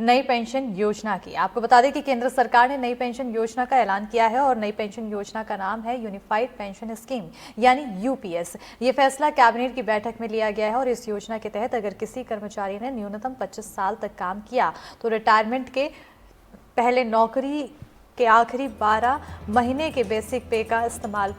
नई पेंशन योजना की। आपको बता दें कि केंद्र सरकार ने नई पेंशन योजना का ऐलान किया है और नई पेंशन योजना का नाम है यूनिफाइड पेंशन स्कीम यानी यूपीएस। ये फैसला कैबिनेट की बैठक में लिया गया है और इस योजना के तहत अगर किसी कर्मचारी ने न्यूनतम 25 साल तक काम किया तो रिटायरमेंट के पहले नौकरी के आखिरी 12 महीने के बेसिक पे का इस्तेमाल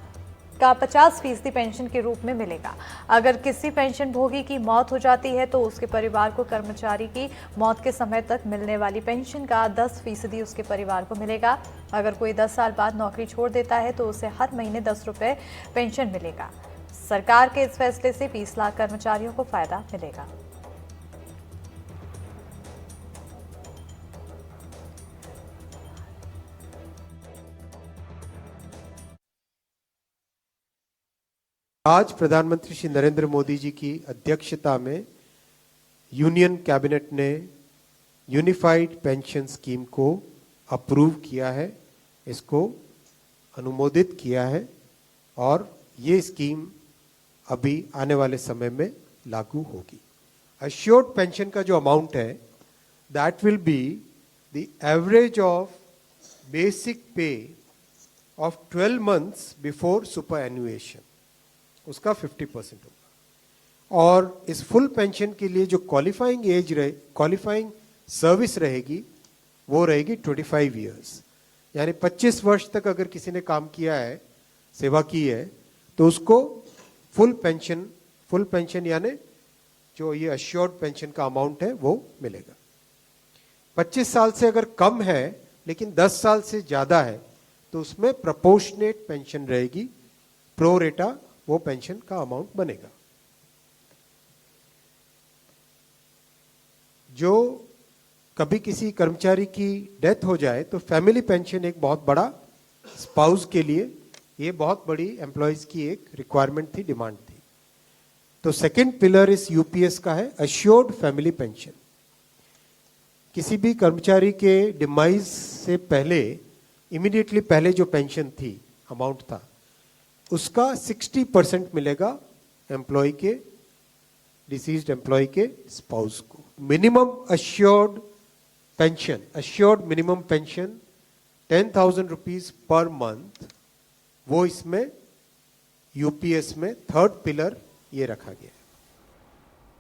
का 50% पेंशन के रूप में मिलेगा। अगर किसी पेंशन भोगी की मौत हो जाती है तो उसके परिवार को कर्मचारी की मौत के समय तक मिलने वाली पेंशन का 10% उसके परिवार को मिलेगा। अगर कोई 10 साल बाद नौकरी छोड़ देता है तो उसे हर महीने 10 रुपये पेंशन मिलेगा। सरकार के इस फैसले से 20 लाख कर्मचारियों को फायदा मिलेगा। आज प्रधानमंत्री श्री नरेंद्र मोदी जी की अध्यक्षता में यूनियन कैबिनेट ने यूनिफाइड पेंशन स्कीम को अप्रूव किया है, इसको अनुमोदित किया है और ये स्कीम अभी आने वाले समय में लागू होगी। अश्योर्ड पेंशन का जो अमाउंट है that will be the average of basic पे ऑफ 12 मंथ्स बिफोर सुपर एनुएशन, उसका 50% होगा। और इस फुल पेंशन के लिए जो क्वालिफाइंग सर्विस रहेगी वो रहेगी 25 इयर्स, यानी 25 वर्ष तक अगर किसी ने काम किया है, सेवा की है, तो उसको फुल पेंशन यानी जो ये अश्योर्ड पेंशन का अमाउंट है वो मिलेगा। 25 साल से अगर कम है लेकिन 10 साल से ज्यादा है तो उसमें प्रोपोर्शनेट पेंशन रहेगी, प्रो रेटा वो पेंशन का अमाउंट बनेगा। जो कभी किसी कर्मचारी की डेथ हो जाए तो फैमिली पेंशन एक बहुत बड़ा, स्पाउस के लिए ये बहुत बड़ी एम्प्लॉयज की एक रिक्वायरमेंट थी, डिमांड थी। तो सेकंड पिलर इस यूपीएस का है अश्योर्ड फैमिली पेंशन। किसी भी कर्मचारी के डिमाइज से पहले, इमीडिएटली पहले जो पेंशन थी, अमाउंट था, उसका 60% मिलेगा एम्प्लॉय के, डिसीज्ड एम्प्लॉय के स्पाउस को। Minimum assured pension, assured minimum pension 10,000 rupees per month, वो इसमें यूपीएस में थर्ड पिलर ये रखा गया है।